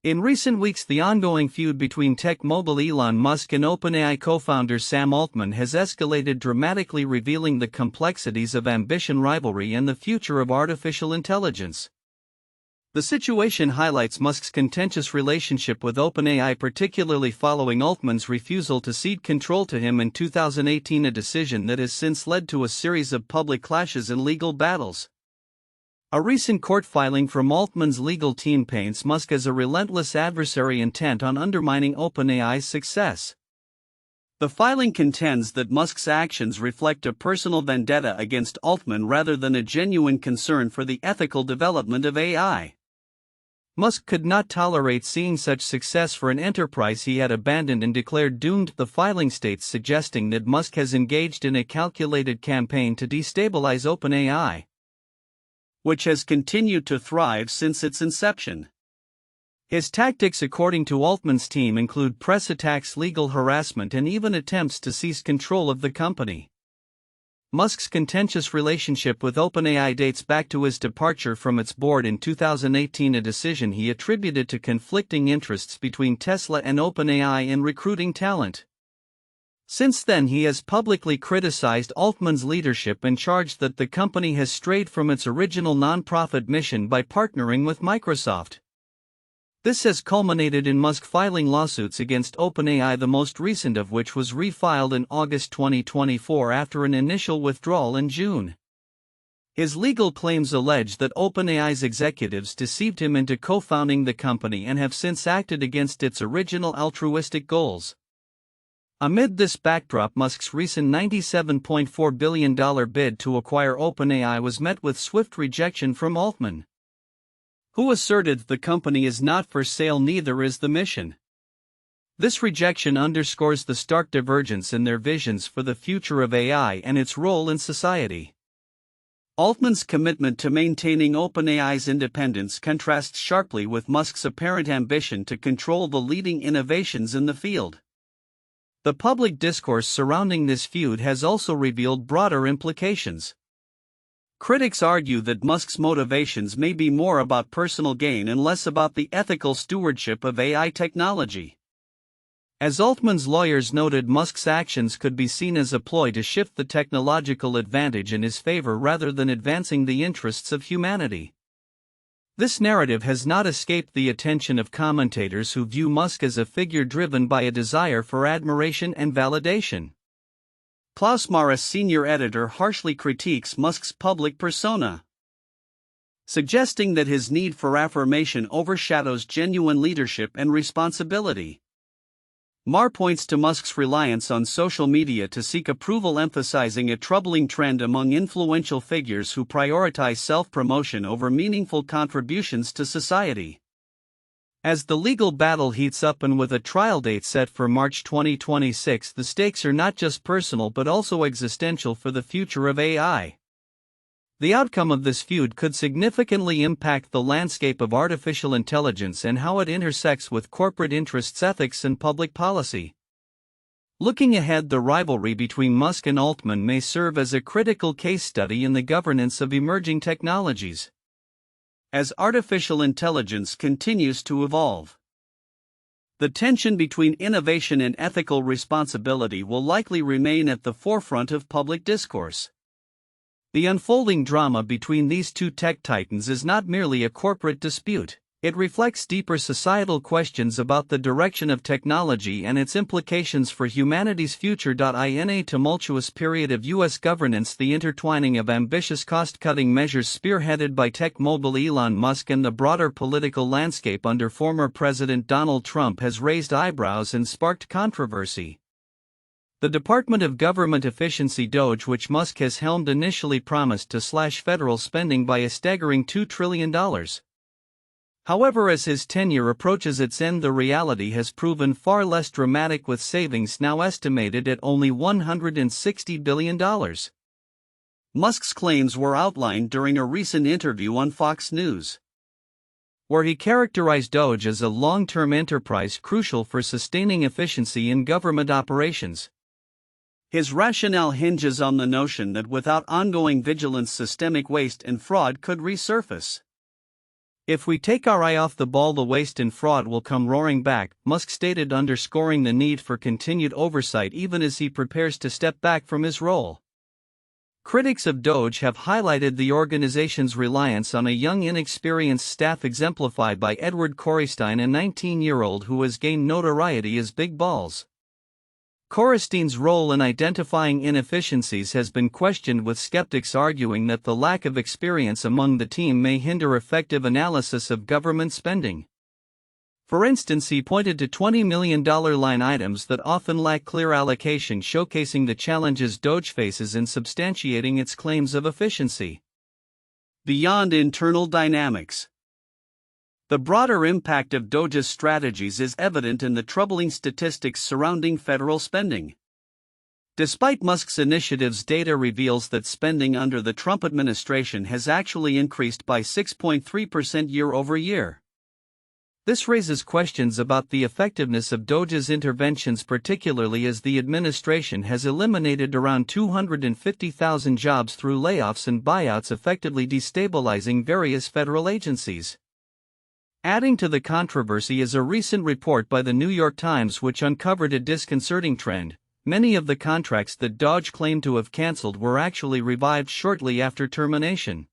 In recent weeks, the ongoing feud between tech mogul Elon Musk and OpenAI co-founder Sam Altman has escalated dramatically, revealing the complexities of ambition, rivalry, and the future of artificial intelligence. The situation highlights Musk's contentious relationship with OpenAI, particularly following Altman's refusal to cede control to him in 2018, a decision that has since led to a series of public clashes and legal battles. A recent court filing from Altman's legal team paints Musk as a relentless adversary intent on undermining OpenAI's success. The filing contends that Musk's actions reflect a personal vendetta against Altman rather than a genuine concern for the ethical development of AI. Musk could not tolerate seeing such success for an enterprise he had abandoned and declared doomed, the filing states, suggesting that Musk has engaged in a calculated campaign to destabilize OpenAI, which has continued to thrive since its inception. His tactics, according to Altman's team, include press attacks, legal harassment, and even attempts to seize control of the company. Musk's contentious relationship with OpenAI dates back to his departure from its board in 2018, a decision he attributed to conflicting interests between Tesla and OpenAI in recruiting talent. Since then, he has publicly criticized Altman's leadership and charged that the company has strayed from its original nonprofit mission by partnering with Microsoft. This has culminated in Musk filing lawsuits against OpenAI, the most recent of which was refiled in August 2024 after an initial withdrawal in June. His legal claims allege that OpenAI's executives deceived him into co-founding the company and have since acted against its original altruistic goals. Amid this backdrop, Musk's recent $97.4 billion bid to acquire OpenAI was met with swift rejection from Altman, who asserted the company is not for sale, neither is the mission. This rejection underscores the stark divergence in their visions for the future of AI and its role in society. Altman's commitment to maintaining OpenAI's independence contrasts sharply with Musk's apparent ambition to control the leading innovations in the field. The public discourse surrounding this feud has also revealed broader implications. Critics argue that Musk's motivations may be more about personal gain and less about the ethical stewardship of AI technology. As Altman's lawyers noted, Musk's actions could be seen as a ploy to shift the technological advantage in his favor rather than advancing the interests of humanity. This narrative has not escaped the attention of commentators who view Musk as a figure driven by a desire for admiration and validation. Klaus Mahr, a senior editor, harshly critiques Musk's public persona, suggesting that his need for affirmation overshadows genuine leadership and responsibility. Mahr points to Musk's reliance on social media to seek approval, emphasizing a troubling trend among influential figures who prioritize self-promotion over meaningful contributions to society. As the legal battle heats up, and with a trial date set for March 2026, the stakes are not just personal but also existential for the future of AI. The outcome of this feud could significantly impact the landscape of artificial intelligence and how it intersects with corporate interests, ethics, and public policy. Looking ahead, the rivalry between Musk and Altman may serve as a critical case study in the governance of emerging technologies. As artificial intelligence continues to evolve, the tension between innovation and ethical responsibility will likely remain at the forefront of public discourse. The unfolding drama between these two tech titans is not merely a corporate dispute. It reflects deeper societal questions about the direction of technology and its implications for humanity's future. In a tumultuous period of U.S. governance, the intertwining of ambitious cost-cutting measures spearheaded by tech mogul Elon Musk and the broader political landscape under former President Donald Trump has raised eyebrows and sparked controversy. The Department of Government Efficiency (DOGE), which Musk has helmed, initially promised to slash federal spending by a staggering $2 trillion. However, as his tenure approaches its end, the reality has proven far less dramatic, with savings now estimated at only $160 billion. Musk's claims were outlined during a recent interview on Fox News, where he characterized DOGE as a long-term enterprise crucial for sustaining efficiency in government operations. His rationale hinges on the notion that without ongoing vigilance, systemic waste and fraud could resurface. If we take our eye off the ball, the waste and fraud will come roaring back, Musk stated, underscoring the need for continued oversight even as he prepares to step back from his role. Critics of DOGE have highlighted the organization's reliance on a young, inexperienced staff, exemplified by Edward Korestein, a 19-year-old who has gained notoriety as Big Balls. Korestein's role in identifying inefficiencies has been questioned, with skeptics arguing that the lack of experience among the team may hinder effective analysis of government spending. For instance, he pointed to $20 million line items that often lack clear allocation, showcasing the challenges DOGE faces in substantiating its claims of efficiency. Beyond internal dynamics, the broader impact of DOGE's strategies is evident in the troubling statistics surrounding federal spending. Despite Musk's initiatives, data reveals that spending under the Trump administration has actually increased by 6.3% year over year. This raises questions about the effectiveness of DOGE's interventions, particularly as the administration has eliminated around 250,000 jobs through layoffs and buyouts, effectively destabilizing various federal agencies. Adding to the controversy is a recent report by the New York Times which uncovered a disconcerting trend. Many of the contracts that DOGE claimed to have canceled were actually revived shortly after termination.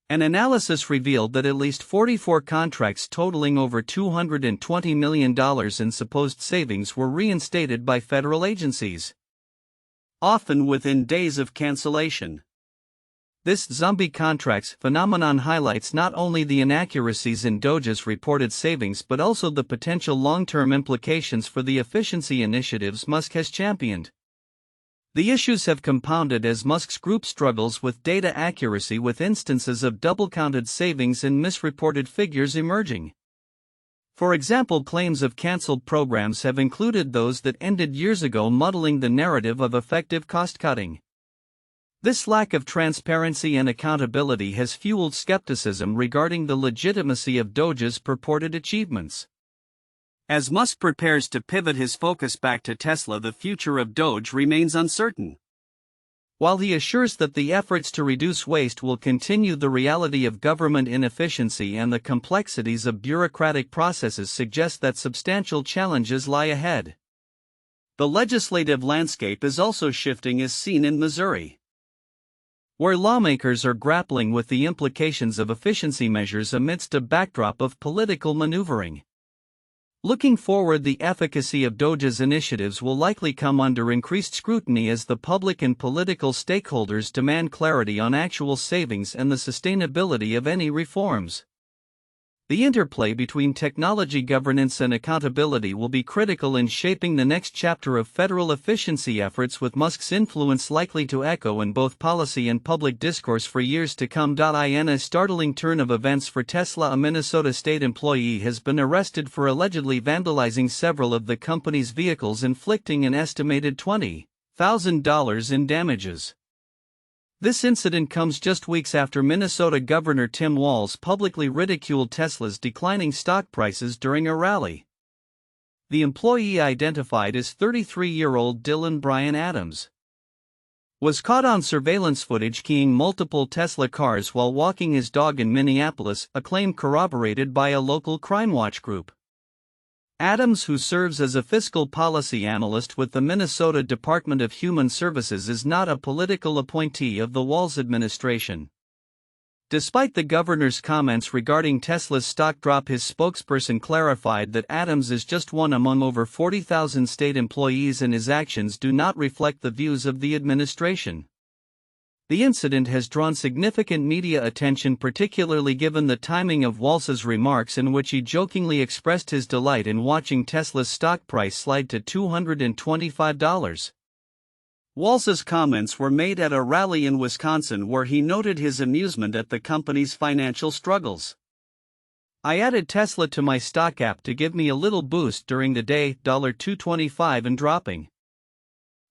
An analysis revealed that at least 44 contracts totaling over $220 million in supposed savings were reinstated by federal agencies, often within days of cancellation. This zombie contracts phenomenon highlights not only the inaccuracies in DOGE's reported savings but also the potential long-term implications for the efficiency initiatives Musk has championed. The issues have compounded as Musk's group struggles with data accuracy, with instances of double-counted savings and misreported figures emerging. For example, claims of canceled programs have included those that ended years ago, muddling the narrative of effective cost-cutting. This lack of transparency and accountability has fueled skepticism regarding the legitimacy of DOGE's purported achievements. As Musk prepares to pivot his focus back to Tesla, the future of DOGE remains uncertain. While he assures that the efforts to reduce waste will continue, the reality of government inefficiency and the complexities of bureaucratic processes suggest that substantial challenges lie ahead. The legislative landscape is also shifting, as seen in Missouri, where lawmakers are grappling with the implications of efficiency measures amidst a backdrop of political maneuvering. Looking forward, the efficacy of DOGE's initiatives will likely come under increased scrutiny as the public and political stakeholders demand clarity on actual savings and the sustainability of any reforms. The interplay between technology governance and accountability will be critical in shaping the next chapter of federal efficiency efforts, with Musk's influence likely to echo in both policy and public discourse for years to come. In a startling turn of events for Tesla, a Minnesota state employee has been arrested for allegedly vandalizing several of the company's vehicles, inflicting an estimated $20,000 in damages. This incident comes just weeks after Minnesota Governor Tim Walz publicly ridiculed Tesla's declining stock prices during a rally. The employee, identified as 33-year-old Dylan Brian Adams, was caught on surveillance footage keying multiple Tesla cars while walking his dog in Minneapolis, a claim corroborated by a local crime watch group. Adams, who serves as a fiscal policy analyst with the Minnesota Department of Human Services, is not a political appointee of the Walz administration. Despite the governor's comments regarding Tesla's stock drop, his spokesperson clarified that Adams is just one among over 40,000 state employees and his actions do not reflect the views of the administration. The incident has drawn significant media attention, particularly given the timing of Walz's remarks, in which he jokingly expressed his delight in watching Tesla's stock price slide to $225. Walz's comments were made at a rally in Wisconsin where he noted his amusement at the company's financial struggles. "I added Tesla to my stock app to give me a little boost during the day, $225 and dropping,"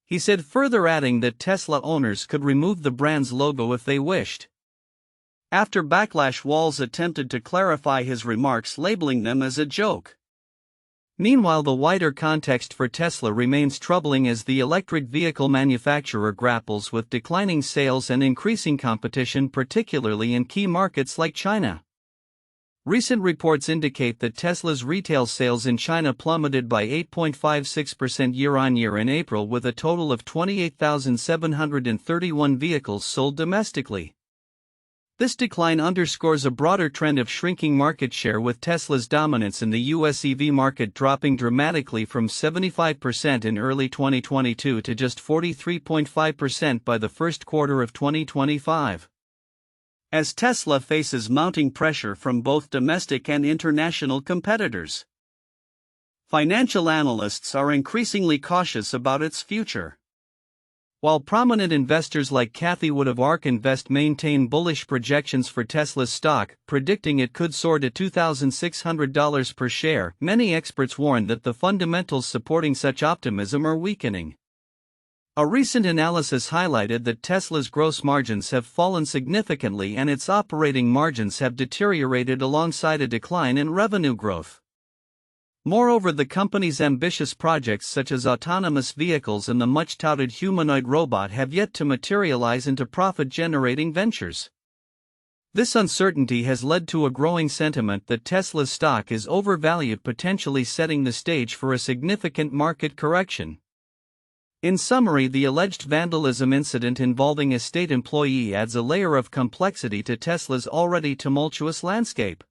he said, further adding that Tesla owners could remove the brand's logo if they wished. After backlash, Walz attempted to clarify his remarks, labeling them as a joke. Meanwhile, the wider context for Tesla remains troubling as the electric vehicle manufacturer grapples with declining sales and increasing competition, particularly in key markets like China. Recent reports indicate that Tesla's retail sales in China plummeted by 8.56% year-on-year in April, with a total of 28,731 vehicles sold domestically. This decline underscores a broader trend of shrinking market share, with Tesla's dominance in the US EV market dropping dramatically from 75% in early 2022 to just 43.5% by the first quarter of 2025. As Tesla faces mounting pressure from both domestic and international competitors, financial analysts are increasingly cautious about its future. While prominent investors like Cathie Wood of ARK Invest maintain bullish projections for Tesla's stock, predicting it could soar to $2,600 per share, many experts warn that the fundamentals supporting such optimism are weakening. A recent analysis highlighted that Tesla's gross margins have fallen significantly and its operating margins have deteriorated alongside a decline in revenue growth. Moreover, the company's ambitious projects such as autonomous vehicles and the much-touted humanoid robot have yet to materialize into profit-generating ventures. This uncertainty has led to a growing sentiment that Tesla's stock is overvalued, potentially setting the stage for a significant market correction. In summary, the alleged vandalism incident involving a state employee adds a layer of complexity to Tesla's already tumultuous landscape.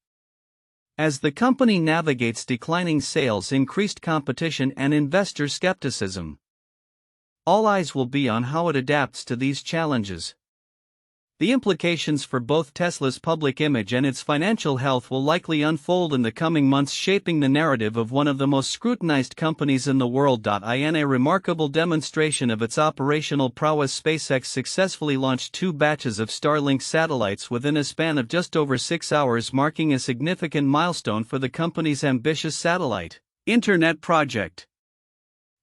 As the company navigates declining sales, increased competition, and investor skepticism, all eyes will be on how it adapts to these challenges. The implications for both Tesla's public image and its financial health will likely unfold in the coming months, shaping the narrative of one of the most scrutinized companies in the world. In a remarkable demonstration of its operational prowess, SpaceX successfully launched 2 batches of Starlink satellites within a span of just over 6 hours, marking a significant milestone for the company's ambitious satellite Internet project.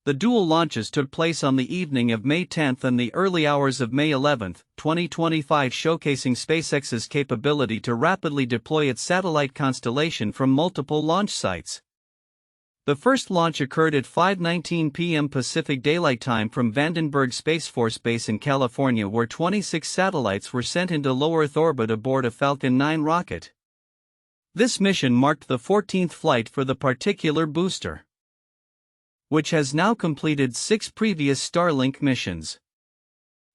The dual launches took place on the evening of May 10 and the early hours of May 11, 2025, showcasing SpaceX's capability to rapidly deploy its satellite constellation from multiple launch sites. The first launch occurred at 5:19 p.m. Pacific Daylight Time from Vandenberg Space Force Base in California, where 26 satellites were sent into low Earth orbit aboard a Falcon 9 rocket. This mission marked the 14th flight for the particular booster, which has now completed 6 previous Starlink missions.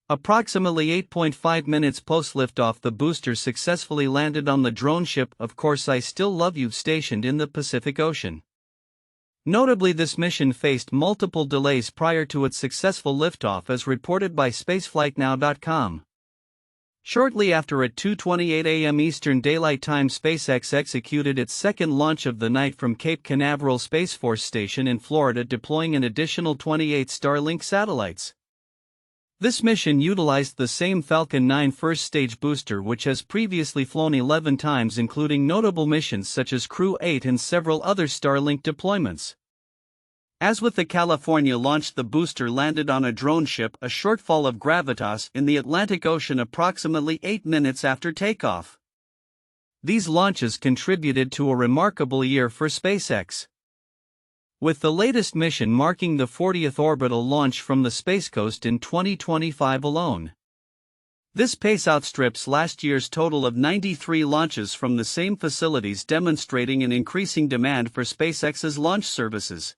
Approximately 8.5 minutes post-liftoff, the booster successfully landed on the drone ship Of Course I Still Love You, stationed in the Pacific Ocean. Notably, this mission faced multiple delays prior to its successful liftoff, as reported by spaceflightnow.com. Shortly after, at 2:28 a.m. Eastern Daylight Time, SpaceX executed its second launch of the night from Cape Canaveral Space Force Station in Florida, deploying an additional 28 Starlink satellites. This mission utilized the same Falcon 9 first-stage booster, which has previously flown 11 times, including notable missions such as Crew 8 and several other Starlink deployments. As with the California launch, the booster landed on a drone ship, a shortfall of gravitas, in the Atlantic Ocean approximately 8 minutes after takeoff. These launches contributed to a remarkable year for SpaceX, with the latest mission marking the 40th orbital launch from the Space Coast in 2025 alone. This pace outstrips last year's total of 93 launches from the same facilities, demonstrating an increasing demand for SpaceX's launch services.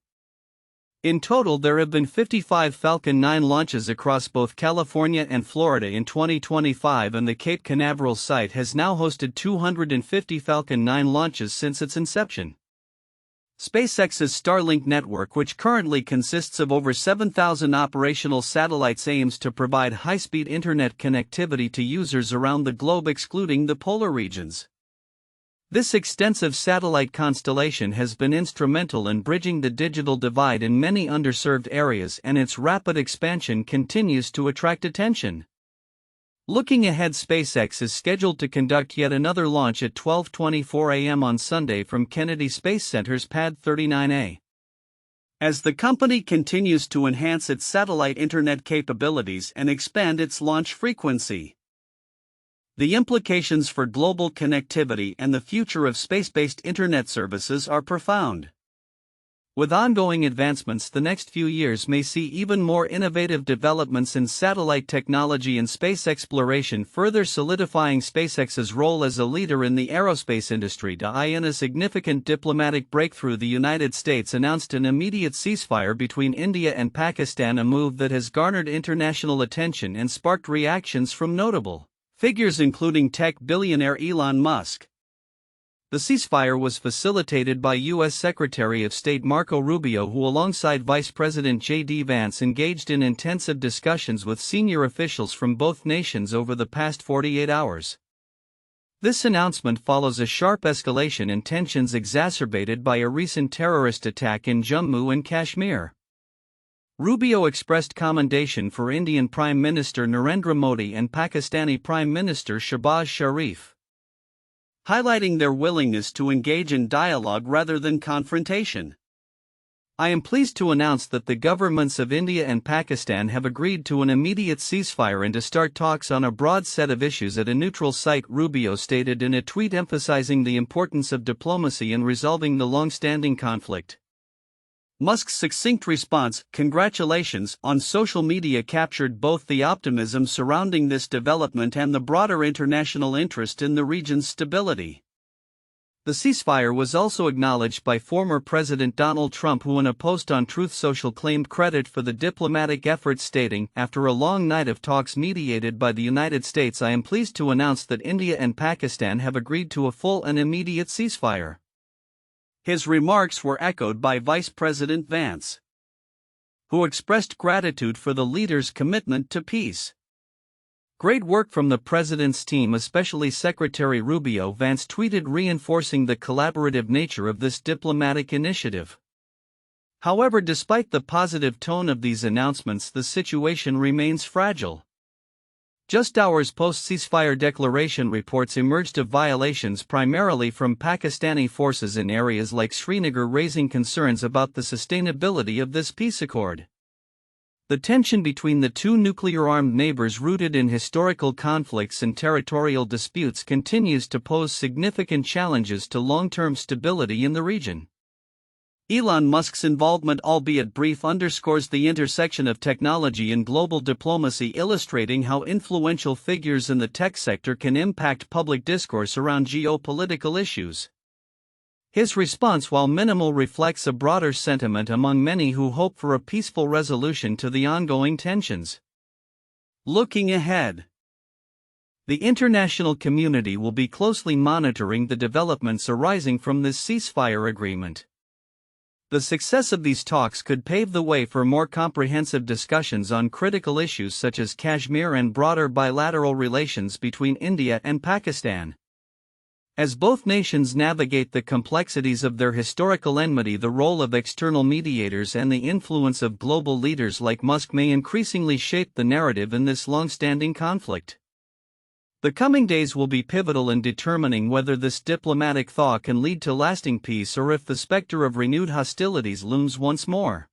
In total, there have been 55 Falcon 9 launches across both California and Florida in 2025, and the Cape Canaveral site has now hosted 250 Falcon 9 launches since its inception. SpaceX's Starlink network, which currently consists of over 7,000 operational satellites, aims to provide high-speed internet connectivity to users around the globe, excluding the polar regions. This extensive satellite constellation has been instrumental in bridging the digital divide in many underserved areas, and its rapid expansion continues to attract attention. Looking ahead, SpaceX is scheduled to conduct yet another launch at 12:24 a.m. on Sunday from Kennedy Space Center's Pad 39A. As the company continues to enhance its satellite internet capabilities and expand its launch frequency, the implications for global connectivity and the future of space-based internet services are profound. With ongoing advancements, the next few years may see even more innovative developments in satellite technology and space exploration, further solidifying SpaceX's role as a leader in the aerospace industry. In a significant diplomatic breakthrough, the United States announced an immediate ceasefire between India and Pakistan, a move that has garnered international attention and sparked reactions from notable figures including tech billionaire Elon Musk. The ceasefire was facilitated by U.S. Secretary of State Marco Rubio, who alongside Vice President J.D. Vance engaged in intensive discussions with senior officials from both nations over the past 48 hours. This announcement follows a sharp escalation in tensions exacerbated by a recent terrorist attack in Jammu and Kashmir. Rubio expressed commendation for Indian Prime Minister Narendra Modi and Pakistani Prime Minister Shehbaz Sharif, highlighting their willingness to engage in dialogue rather than confrontation. I am pleased to announce that the governments of India and Pakistan have agreed to an immediate ceasefire and to start talks on a broad set of issues at a neutral site, Rubio stated in a tweet emphasizing the importance of diplomacy in resolving the long-standing conflict. Musk's succinct response, "Congratulations," on social media captured both the optimism surrounding this development and the broader international interest in the region's stability. The ceasefire was also acknowledged by former President Donald Trump, who in a post on Truth Social claimed credit for the diplomatic efforts, stating, "After a long night of talks mediated by the United States, I am pleased to announce that India and Pakistan have agreed to a full and immediate ceasefire." His remarks were echoed by Vice President Vance, who expressed gratitude for the leaders' commitment to peace. "Great work from the President's team, especially Secretary Rubio," Vance tweeted, reinforcing the collaborative nature of this diplomatic initiative. However, despite the positive tone of these announcements, the situation remains fragile. Just hours post-ceasefire declaration, reports emerged of violations primarily from Pakistani forces in areas like Srinagar, raising concerns about the sustainability of this peace accord. The tension between the two nuclear-armed neighbors, rooted in historical conflicts and territorial disputes, continues to pose significant challenges to long-term stability in the region. Elon Musk's involvement, albeit brief, underscores the intersection of technology and global diplomacy, illustrating how influential figures in the tech sector can impact public discourse around geopolitical issues. His response, while minimal, reflects a broader sentiment among many who hope for a peaceful resolution to the ongoing tensions. Looking ahead, the international community will be closely monitoring the developments arising from this ceasefire agreement. The success of these talks could pave the way for more comprehensive discussions on critical issues such as Kashmir and broader bilateral relations between India and Pakistan. As both nations navigate the complexities of their historical enmity, the role of external mediators and the influence of global leaders like Musk may increasingly shape the narrative in this long-standing conflict. The coming days will be pivotal in determining whether this diplomatic thaw can lead to lasting peace or if the specter of renewed hostilities looms once more.